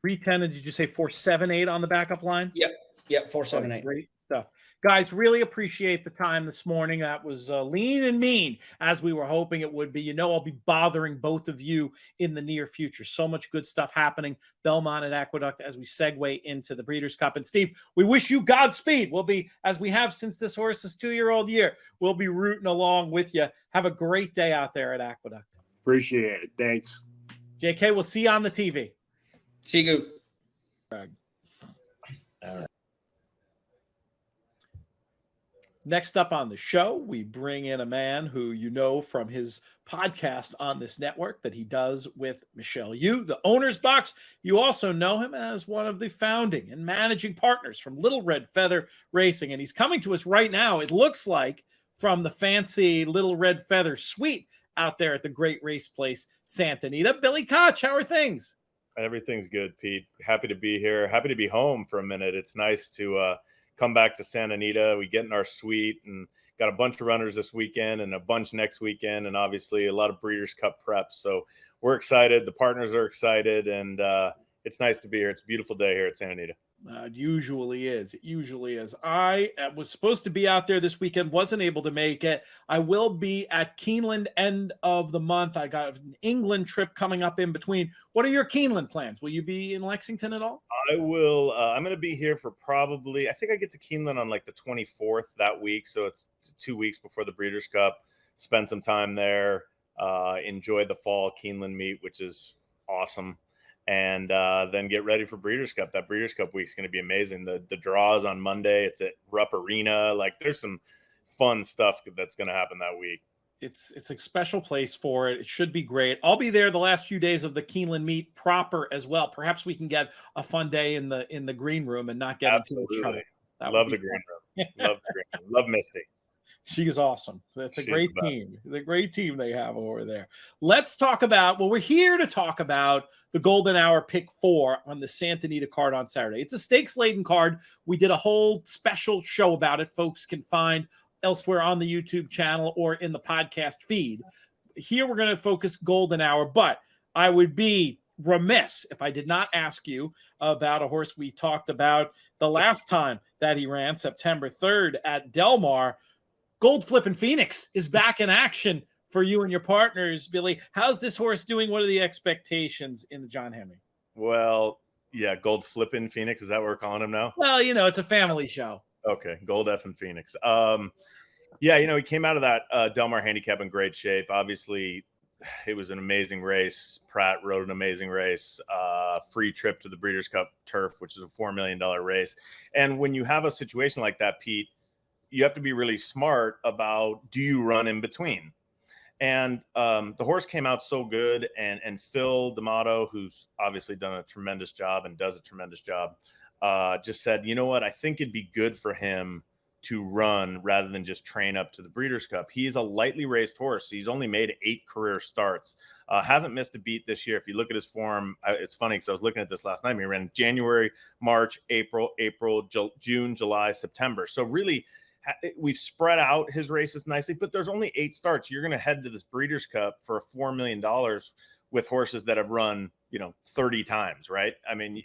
S1: 3, 10, and did you say 4, 7, 8 on the backup line?
S4: Yep, 4, 7, 8.
S1: Great stuff. Guys, really appreciate the time this morning. That was lean and mean, as we were hoping it would be. I'll be bothering both of you in the near future. So much good stuff happening, Belmont and Aqueduct, as we segue into the Breeders' Cup. And Steve, we wish you Godspeed. We'll be, as we have since this horse's 2-year-old year, we'll be rooting along with you. Have a great day out there at Aqueduct.
S3: Appreciate it. Thanks.
S1: JK, we'll see you on the TV.
S4: See you.
S1: All right. Next up on the show, we bring in a man who from his podcast on this network that he does with Michelle Yu, the Owner's Box. You also know him as one of the founding and managing partners from Little Red Feather Racing. And he's coming to us right now, it looks like, from the fancy Little Red Feather suite out there at the great race place, Santa Anita. Billy Koch, how are things?
S5: Everything's good, Pete. Happy to be here. Happy to be home for a minute. It's nice to come back to Santa Anita. We get in our suite and got a bunch of runners this weekend and a bunch next weekend, and obviously a lot of Breeders' Cup preps. So we're excited. The partners are excited, and it's nice to be here. It's a beautiful day here at Santa Anita.
S1: It usually is. It usually is. I was supposed to be out there this weekend, wasn't able to make it. I will be at Keeneland end of the month. I got an England trip coming up in between. What are your Keeneland plans? Will you be in Lexington at all?
S5: I will. I'm going to be here for I think I get to Keeneland on like the 24th that week. So it's 2 weeks before the Breeders' Cup. Spend some time there. Enjoy the fall Keeneland meet, which is awesome. And then get ready for Breeders' Cup. That Breeders' Cup week is going to be amazing. The draw is on Monday. It's at Rupp Arena. Like, there's some fun stuff that's going to happen that week.
S1: It's a special place for it. It should be great. I'll be there the last few days of the Keeneland meet proper as well. Perhaps we can get a fun day in the green room and not get into trouble.
S5: Love the green room. Love the green room. Love Misty.
S1: She is awesome. That's a great team. It's a great team they have over there. Let's talk about, we're here to talk about the Golden Hour Pick 4 on the Santa Anita card on Saturday. It's a stakes-laden card. We did a whole special show about it. Folks can find elsewhere on the YouTube channel or in the podcast feed. Here we're going to focus Golden Hour, but I would be remiss if I did not ask you about a horse we talked about the last time that he ran, September 3rd at Del Mar. Gold Flippin' Phoenix is back in action for you and your partners. Billy, how's this horse doing? What are the expectations in the John Henry?
S5: Well, yeah, Gold Flippin' Phoenix. Is that what we're calling him now?
S1: Well, it's a family show.
S5: Okay, Gold F and Phoenix. Yeah, he came out of that Del Mar handicap in great shape. Obviously, it was an amazing race. Pratt rode an amazing race. Free trip to the Breeders' Cup turf, which is a $4 million race. And when you have a situation like that, Pete, you have to be really smart about, do you run in between? And the horse came out so good, and Phil D'Amato, who's obviously done a tremendous job and does a tremendous job, just said, you know what, I think it'd be good for him to run rather than just train up to the Breeders' Cup. He's a lightly raced horse. He's only made 8 career starts. Hasn't missed a beat this year. If you look at his form, it's funny because I was looking at this last night. He ran January, March, April, June, July, September. So really, we've spread out his races nicely, but there's only 8 starts. You're going to head to this Breeders' Cup for $4 million with horses that have run, 30 times, right? I mean,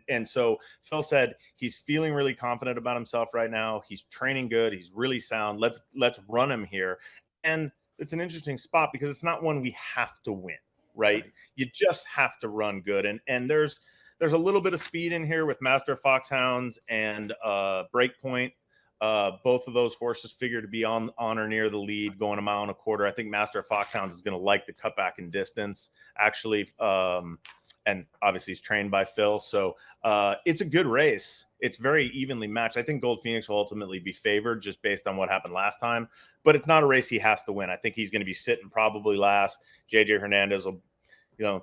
S5: and so Phil said he's feeling really confident about himself right now. He's training good. He's really sound. Let's run him here. And it's an interesting spot because it's not one we have to win, right? You just have to run good. And there's a little bit of speed in here with Master Foxhounds and Breakpoint. Both of those horses figure to be on or near the lead, going a mile and a quarter. I think Master Foxhounds is going to like the cutback in distance, actually. And obviously he's trained by Phil. So it's a good race. It's very evenly matched. I think Gold Phoenix will ultimately be favored just based on what happened last time. But it's not a race he has to win. I think he's going to be sitting probably last. JJ Hernandez will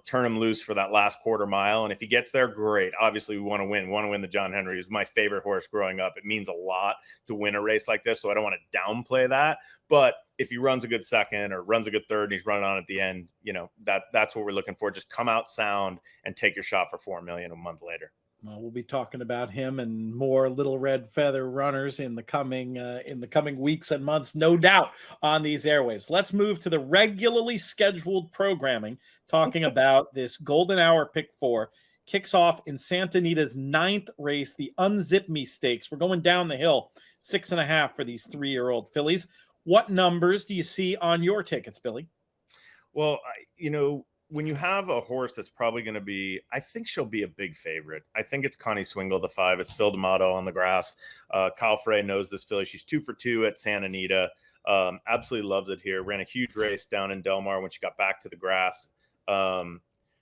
S5: turn him loose for that last quarter mile. And if he gets there, great. Obviously, we want to win. We want to win the John Henry. It was my favorite horse growing up. It means a lot to win a race like this, so I don't want to downplay that. But if he runs a good second or runs a good third and he's running on at the end, that's what we're looking for. Just come out sound and take your shot for $4 million a month later.
S1: Well, we'll be talking about him and more Little Red Feather runners in the coming weeks and months, no doubt, on these airwaves. Let's move to the regularly scheduled programming, talking about this Golden Hour Pick 4. Kicks off in Santa Anita's 9th race, the Unzip Me Stakes. We're going down the hill, 6.5 for these 3-year-old fillies. What numbers do you see on your tickets, Billy?
S5: Well, when you have a horse that's probably going to be, I think she'll be a big favorite. I think it's Connie Swingle, the 5. It's Phil D'Amato on the grass. Kyle Frey knows this filly. She's 2 for 2 at Santa Anita. Absolutely loves it here. Ran a huge race down in Del Mar when she got back to the grass.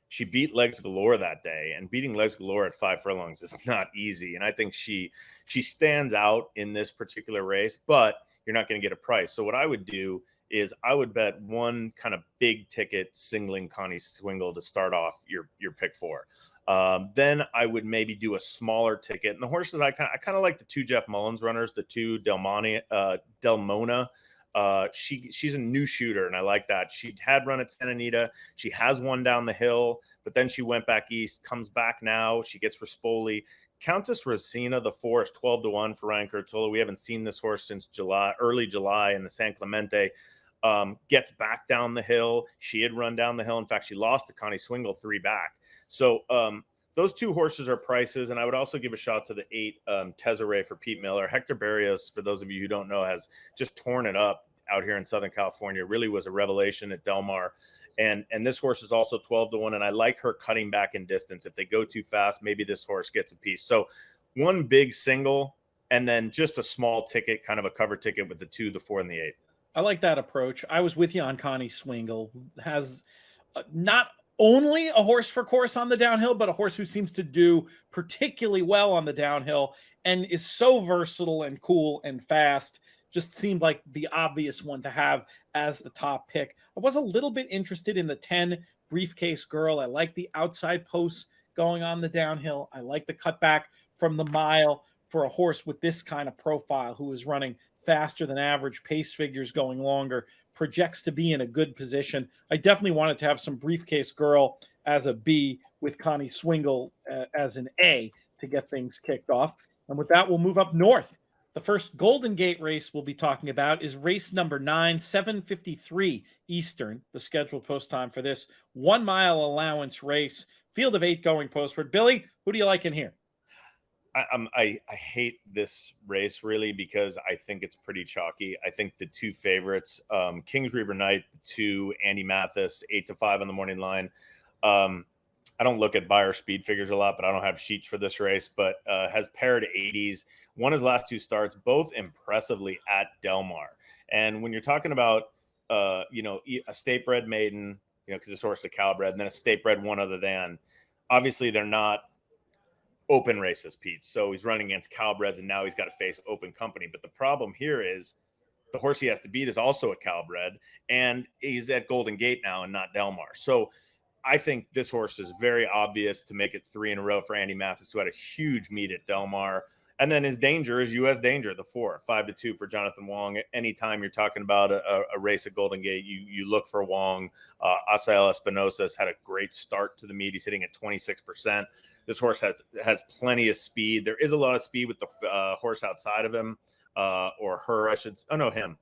S5: She beat Legs Galore that day, and beating Legs Galore at 5 furlongs is not easy. And I think she stands out in this particular race, but you're not going to get a price. So what I would do is I would bet one kind of big ticket singling Connie Swingle to start off your pick 4. Then I would maybe do a smaller ticket. And the horses I kind of like the 2 Jeff Mullins runners, the 2 Delmona. She's a new shooter, and I like that. She had run at Santa Anita. She has won down the hill, but then she went back east, comes back now. She gets Rispoli. Countess Rosina, the 4, is 12-1 for Ryan Curtola. We haven't seen this horse since early July in the San Clemente. Gets back down the hill. She had run down the hill. In fact, she lost to Connie Swingle 3 back. So those 2 horses are prices, and I would also give a shot to the 8 Tesoray for Pete Miller. Hector Barrios, for those of you who don't know, has just torn it up out here in Southern California. Really was a revelation at Del Mar. And this horse is also 12-1, and I like her cutting back in distance. If they go too fast, maybe this horse gets a piece. So one big single, and then just a small ticket, kind of a cover ticket with the 2, the 4, and the 8.
S1: I like that approach. I was with you on Connie Swingle. Has not only a horse for course on the downhill, but a horse who seems to do particularly well on the downhill and is so versatile and cool and fast. Just seemed like the obvious one to have as the top pick. I was a little bit interested in the 10 Briefcase Girl. I like the outside posts going on the downhill. I like the cutback from the mile for a horse with this kind of profile who is running faster than average, pace figures going longer, projects to be in a good position. I definitely wanted to have some Briefcase Girl as a B with Connie Swingle as an A to get things kicked off. And with that, we'll move up north. The first Golden Gate race we'll be talking about is race number 9, 7:53 Eastern, the scheduled post time for this 1 mile allowance race. Field of 8 going postward. Billy, who do you like in here?
S5: I hate this race really because I think it's pretty chalky. I think the 2 favorites, Kings River Knight, the 2 Andy Mathis, 8-5 on the morning line. I don't look at buyer speed figures a lot, but I don't have sheets for this race, but has paired 80s, won his last 2 starts, both impressively at Del Mar. And when you're talking about, a state bred maiden, because this horse is a Calbred, and then a state bred one other than, obviously they're not open races, Pete. So he's running against Calbreds, and now he's got to face open company. But the problem here is the horse he has to beat is also a Calbred, and he's at Golden Gate now and not Del Mar. So I think this horse is very obvious to make it 3 in a row for Andy Mathis, who had a huge meet at Del Mar. And then his danger is US Danger, the 4, 5-2 for Jonathan Wong. Anytime you're talking about a race at Golden Gate, you look for Wong. Asael Espinosa has had a great start to the meet. He's hitting at 26%. This horse has plenty of speed. There is a lot of speed with the horse outside of him, or her, I should. Oh no, him.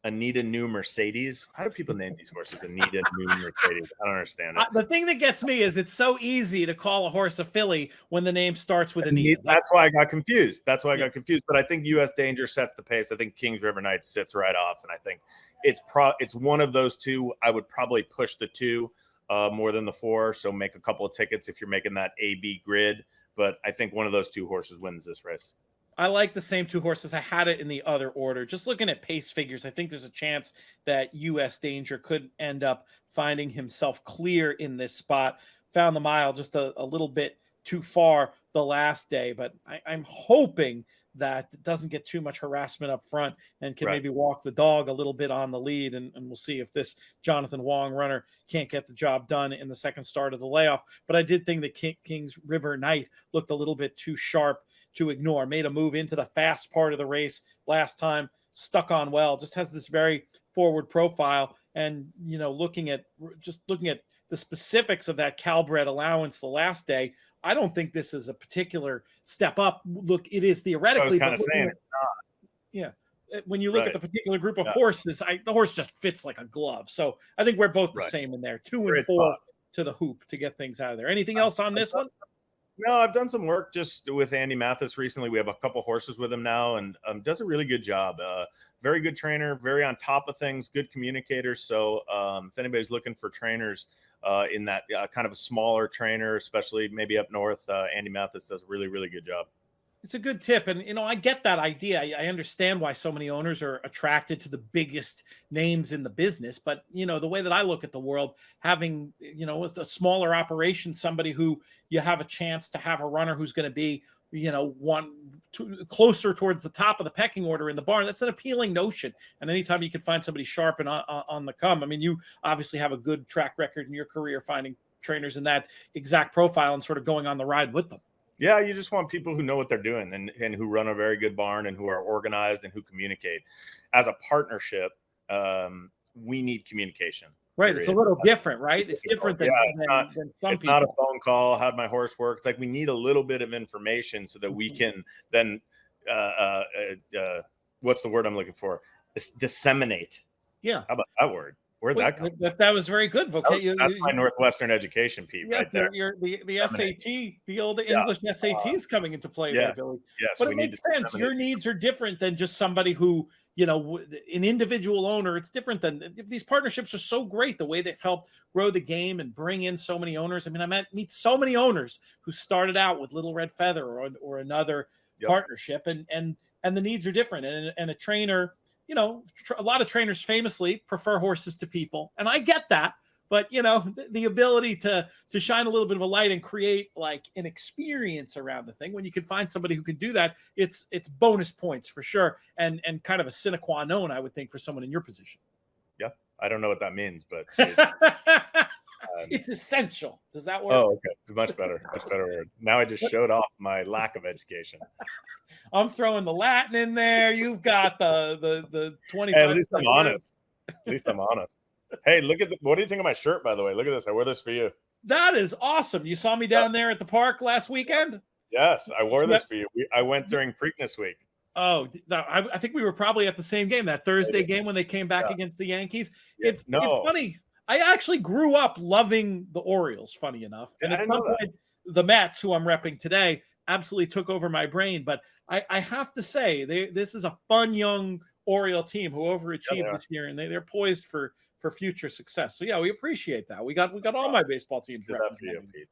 S5: Anita New Mercedes. How do people name these horses? Anita New Mercedes. I don't understand it.
S1: The thing that gets me is it's so easy to call a horse a filly when the name starts with Anita.
S5: That's why I got confused. But I think US Danger sets the pace. I think Kings River Knight sits right off, and I think it's one of those 2. I would probably push the 2 more than the 4. So make a couple of tickets if you're making that A-B grid. But I think one of those 2 horses wins this race.
S1: I like the same 2 horses. I had it in the other order. Just looking at pace figures, I think there's a chance that US Danger could end up finding himself clear in this spot. Found the mile just a little bit too far the last day, but I'm hoping that it doesn't get too much harassment up front and can maybe walk the dog a little bit on the lead. And we'll see if this Jonathan Wong runner can't get the job done in the second start of the layoff. But I did think that Kings River Knight looked a little bit too sharp to ignore. Made a move into the fast part of the race last time, stuck on well. Just has this very forward profile. And, you know, looking at the specifics of that Calbred allowance the last day, I don't think this is a particular step up. Look, it is theoretically.
S5: I was kind of saying
S1: it's not. Yeah. When you look at the particular group of horses, the horse just fits like a glove. So I think we're both the same in there. 2 and 4 to the hoop to get things out of there. Anything else on this one?
S5: No, I've done some work just with Andy Mathis recently. We have a couple horses with him now, and does a really good job. Very good trainer, very on top of things, good communicator. So if anybody's looking for trainers in that kind of a smaller trainer, especially maybe up north, Andy Mathis does a really, really good job.
S1: It's a good tip. And, you know, I get that idea. I understand why so many owners are attracted to the biggest names in the business. But, you know, the way that I look at the world, having, you know, with a smaller operation, somebody who you have a chance to have a runner who's going to be, you know, closer towards the top of the pecking order in the barn, that's an appealing notion. And anytime you can find somebody sharp and on the come, I mean, you obviously have a good track record in your career finding trainers in that exact profile and sort of going on the ride with them.
S5: Yeah, you just want people who know what they're doing and who run a very good barn and who are organized and who communicate. As a partnership, we need communication.
S1: Right. Period. It's a little different, right? It's different than some people.
S5: It's not a phone call. How'd my horse work? It's like we need a little bit of information so that we can then, what's the word I'm looking for? Disseminate.
S1: Yeah.
S5: How about that word? Where'd that come from?
S1: That was very good.
S5: That's my Northwestern education, Pete, right there.
S1: The SAT, the old English SAT is coming into play there, Billy.
S5: Yes,
S1: but it makes sense. Your needs are different than just somebody who, you know, an individual owner. It's different than these partnerships are so great. The way they help grow the game and bring in so many owners. I mean, I meet so many owners who started out with Little Red Feather or another partnership, and the needs are different. And a trainer, you know, a lot of trainers famously prefer horses to people, and I get that. But, you know, the ability to shine a little bit of a light and create like an experience around the thing, when you can find somebody who can do that, it's bonus points for sure, and kind of a sine qua non, I would think, for someone in your position.
S5: Yeah, I don't know what that means, but
S1: it's essential. Does that work?
S5: Oh, okay, much better word. Now I just showed off my lack of education.
S1: I'm throwing the Latin in there. You've got the 20.
S5: Hey, at least I'm honest. Hey, look at what do you think of my shirt, by the way? Look at this. I wore this for you.
S1: That is awesome. You saw me down there at the park last weekend?
S5: Yes, I wore this for you. I went during Preakness week.
S1: Oh, I think we were probably at the same game, that Thursday game when they came back against the Yankees. Yeah. It's funny. I actually grew up loving the Orioles, funny enough. And at some point, the Mets, who I'm repping today, absolutely took over my brain. But I have to say, this is a fun young Oriole team who overachieved this year, and they're poised for future success. So yeah, we appreciate that. We got all my baseball teams represented.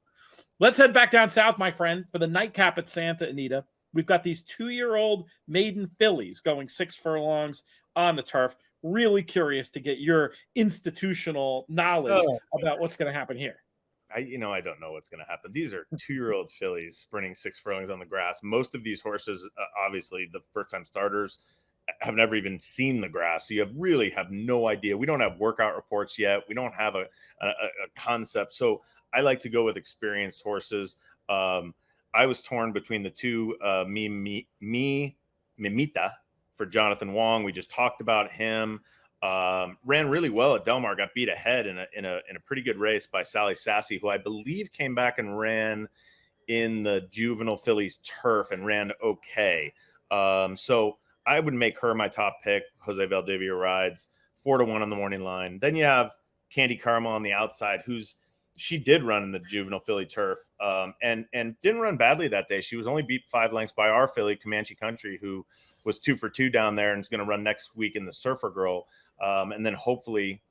S1: Let's head back down south, my friend, for the nightcap at Santa Anita. We've got these 2-year-old maiden fillies going 6 furlongs on the turf. Really curious to get your institutional knowledge about what's going to happen here.
S5: I don't know what's going to happen. These are 2-year-old fillies sprinting 6 furlongs on the grass. Most of these horses, obviously the first-time starters, have never even seen the grass. So you really have no idea. We don't have workout reports yet. We don't have a concept. So I like to go with experienced horses. I was torn between the two, Mimita for Jonathan Wong. We just talked about him. Ran really well at Del Mar, got beat ahead in a pretty good race by Sally Sassy, who I believe came back and ran in the juvenile fillies turf and ran okay. So I would make her my top pick. Jose Valdivia rides 4-1 on the morning line. Then you have Candy Caramel on the outside, she did run in the juvenile filly turf and didn't run badly that day. She was only beat 5 lengths by our filly, Comanche Country, who was 2 for 2 down there and is going to run next week in the Surfer Girl. And then hopefully,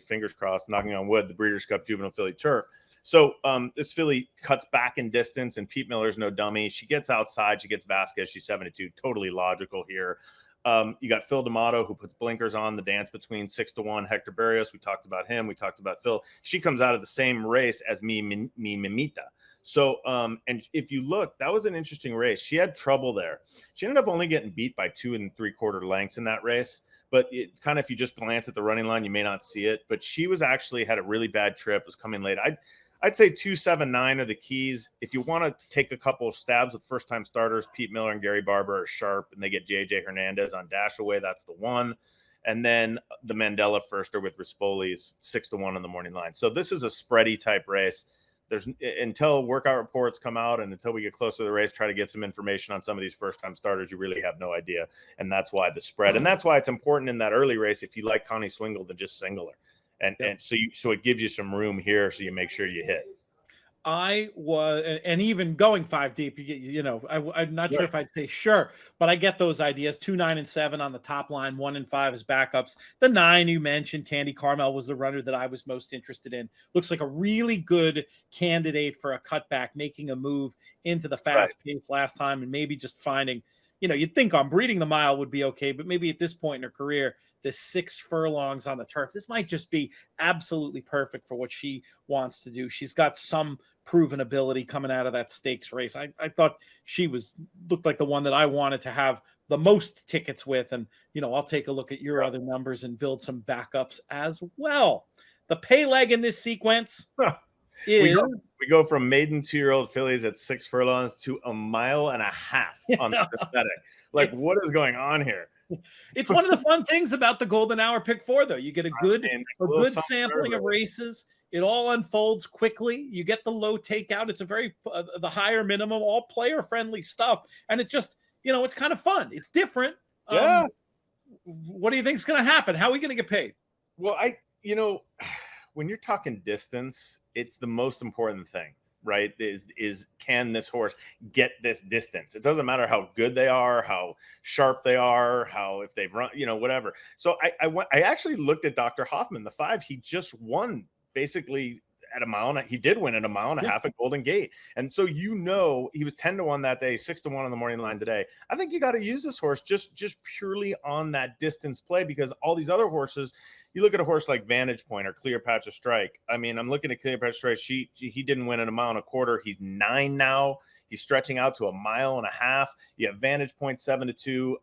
S5: fingers crossed, knocking on wood, the Breeders' Cup juvenile filly turf. So this filly cuts back in distance, and Pete Miller's no dummy. She gets outside. She gets Vasquez. She's 7-2. Totally logical here. You got Phil D'Amato, who puts blinkers on, the dance between 6-1. Hector Barrios, we talked about him. We talked about Phil. She comes out of the same race as Mimita. So, and if you look, that was an interesting race. She had trouble there. She ended up only getting beat by 2 3/4 lengths in that race. But it's kind of, if you just glance at the running line, you may not see it. But she was actually had a really bad trip, was coming late. I'd say 279 are the keys. If you want to take a couple of stabs with first-time starters, Pete Miller and Gary Barber are sharp, and they get JJ Hernandez on Dashaway. That's the one. And then the Mandela firster with Rispoli is 6-1 on the morning line. So this is a spready type race. There's until workout reports come out and until we get close to the race, try to get some information on some of these first-time starters. You really have no idea, and that's why the spread. And that's why it's important in that early race. If you like Connie Swingle, then just single her. And so it gives you some room here, so you make sure you hit.
S1: I was, and even going 5 deep, I'm not sure if I'd say sure, but I get those ideas. 2, 9, and 7 on the top line, 1 and 5 as backups. The 9 you mentioned, Candy Carmel, was the runner that I was most interested in. Looks like a really good candidate for a cutback, making a move into the fast pace last time, and maybe just finding, you'd think on breeding the mile would be okay, but maybe at this point in her career, the 6 furlongs on the turf, this might just be absolutely perfect for what she wants to do. She's got some proven ability coming out of that stakes race. I thought she looked like the one that I wanted to have the most tickets with. And, I'll take a look at your other numbers and build some backups as well. The pay leg in this sequence is...
S5: We go from maiden 2-year-old fillies at 6 furlongs to 1.5 miles on the synthetic. Like, what is going on here?
S1: It's one of the fun things about the Golden Hour Pick 4, though. You get a good sampling of races. It all unfolds quickly. You get the low takeout. It's a very the higher minimum, all player friendly stuff, and it just it's kind of fun. It's different.
S5: Yeah.
S1: What do you think is going to happen? How are we going to get paid?
S5: Well, when you're talking distance, it's the most important thing. Right, is can this horse get this distance? It doesn't matter how good they are, how sharp they are, how if they've run, whatever. So I actually looked at Dr. Hoffman, the 5. He just won basically at 1 mile. He did win at 1.5 miles at Golden Gate, and so he was 10-1 that day, 6-1 on the morning line today. I think you got to use this horse just purely on that distance play, because all these other horses. You look at a horse like Vantage Point or Cleopatra Strike. I mean, I'm looking at Cleopatra Strike. He didn't win at 1.25 miles. He's 9 now. He's stretching out to 1.5 miles. You have Vantage Point 7-2.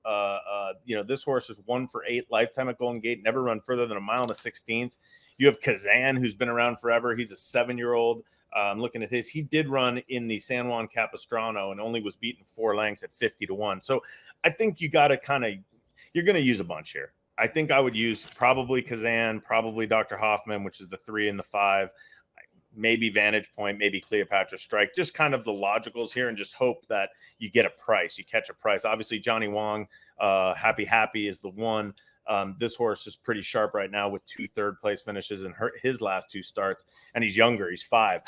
S5: This horse is 1 for 8 lifetime at Golden Gate. Never run further than 1 mile and a 16th. You have Kazan, who's been around forever. He's a 7-year-old. Looking at his, he did run in the San Juan Capistrano and only was beaten 4 lengths at 50-1. So I think you got to you're going to use a bunch here. I think I would use probably Kazan, probably Dr. Hoffman, which is the 3 and the 5, maybe Vantage Point, maybe Cleopatra Strike, just kind of the logicals here, and just hope that you get a price, you catch a price. Obviously, Johnny Wong, Happy is the one. This horse is pretty sharp right now with 2 third-place finishes in his last 2 starts, and he's younger. He's 5.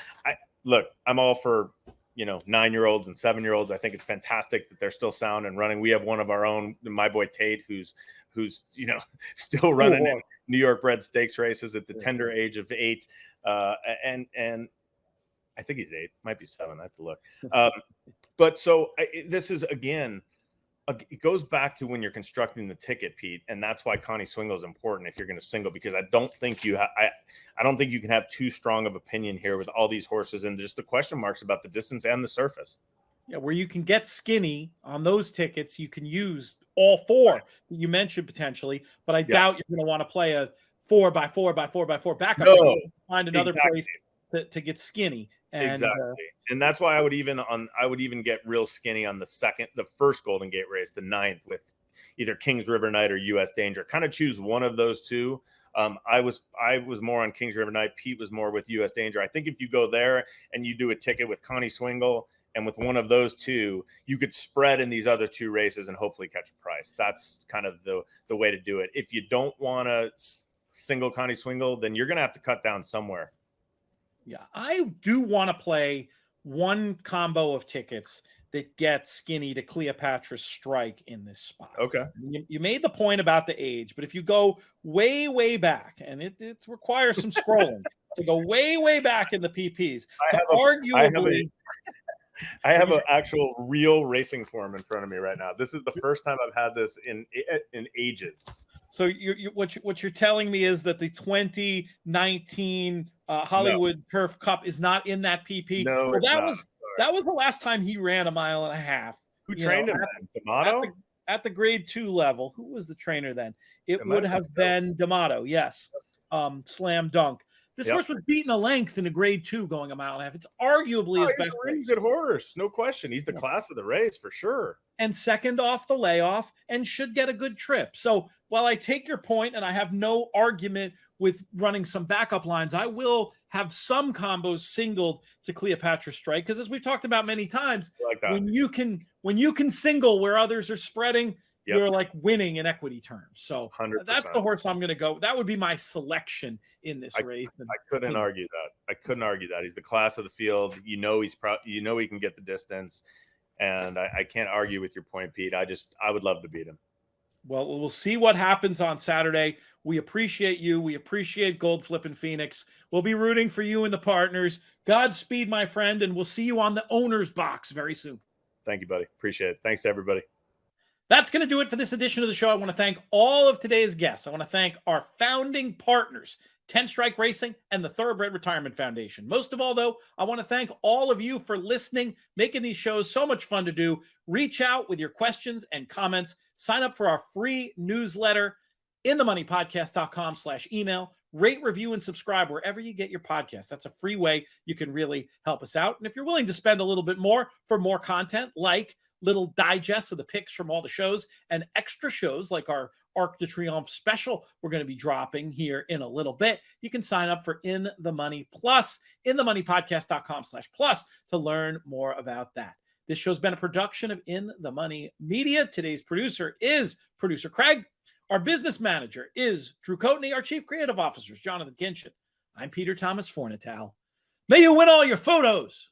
S5: I'm all for 9-year-olds and 7-year-olds. I think it's fantastic that they're still sound and running. We have one of our own, my boy Tate, who's still running in New York bred stakes races at the tender age of 8. And I think he's 8, might be 7. I have to look. But so this is, again, it goes back to when you're constructing the ticket, Pete, and that's why Connie Swingle is important if you're going to single, because I don't think you can have too strong of opinion here with all these horses and just the question marks about the distance and the surface.
S1: Yeah, where you can get skinny on those tickets, you can use all 4 that you mentioned potentially, but I doubt you're going to want to play a 4x4x4x4 backup.
S5: No,
S1: find another place to get skinny. And,
S5: and that's why I would even get real skinny on the first Golden Gate race, the 9th, with either Kings River Knight or US Danger. Kind of choose one of those 2. I was more on Kings River Knight. Pete was more with US Danger. I think if you go there and you do a ticket with Connie Swingle and with one of those 2, you could spread in these other 2 races and hopefully catch a price. That's kind of the way to do it. If you don't want to single Connie Swingle, then you're going to have to cut down somewhere.
S1: Yeah, I do want to play one combo of tickets that gets skinny to Cleopatra Strike in this spot.
S5: Okay.
S1: You made the point about the age, but if you go way, way back, and it requires some scrolling to go way, way back in the PPs,
S5: I have an actual real racing form in front of me right now. This is the first time I've had this in ages.
S1: So what you're telling me is that the 2019 Hollywood Turf Cup is not in that PP.
S5: No,
S1: well, that was the last time he ran 1.5 miles.
S5: Who trained him then? D'Amato?
S1: At the grade 2 level. Who was the trainer then? It would have been D'Amato. Yes. Slam dunk. This
S5: Yep.
S1: horse was beaten a length in a grade 2 going a mile and a half. It's arguably his
S5: He's
S1: best
S5: a really
S1: race.
S5: good horse, no question. He's the
S1: Yeah.
S5: class of the race for sure.
S1: And second off the layoff and should get a good trip. So while I take your point and I have no argument with running some backup lines, I will have some combos singled to Cleopatra Strike, because as we've talked about many times,
S5: I like that.
S1: when you can single where others are spreading,
S5: Yep.
S1: you're like winning in equity terms. So
S5: 100%.
S1: that's the horse I'm going to go. That would be my selection in this race. And
S5: I couldn't argue that. I couldn't argue that. He's the class of the field. You know, he can get the distance, and I can't argue with your point, Pete. I would love to beat him.
S1: Well, we'll see what happens on Saturday. We appreciate you. We appreciate Gold Flippin' Phoenix. We'll be rooting for you and the partners. Godspeed, my friend, and we'll see you on the owner's box very soon.
S5: Thank you, buddy. Appreciate it. Thanks to everybody.
S1: That's going to do it for this edition of the show. I want to thank all of today's guests. I want to thank our founding partners, 10 Strike Racing and the Thoroughbred Retirement Foundation. Most of all, though, I want to thank all of you for listening, making these shows so much fun to do. Reach out with your questions and comments. Sign up for our free newsletter, inthemoneypodcast.com/email. Rate, review, and subscribe wherever you get your podcasts. That's a free way you can really help us out. And if you're willing to spend a little bit more for more content, like little digests of the picks from all the shows and extra shows like our Arc de Triomphe special we're going to be dropping here in a little bit, you can sign up for In the Money Plus, inthemoneypodcast.com/plus to learn more about that. This show's been a production of In the Money Media. Today's producer is producer Craig. Our business manager is Drew Coatney. Our chief creative officer is Jonathan Kinchin. I'm Peter Thomas Fornatale. May you win all your photos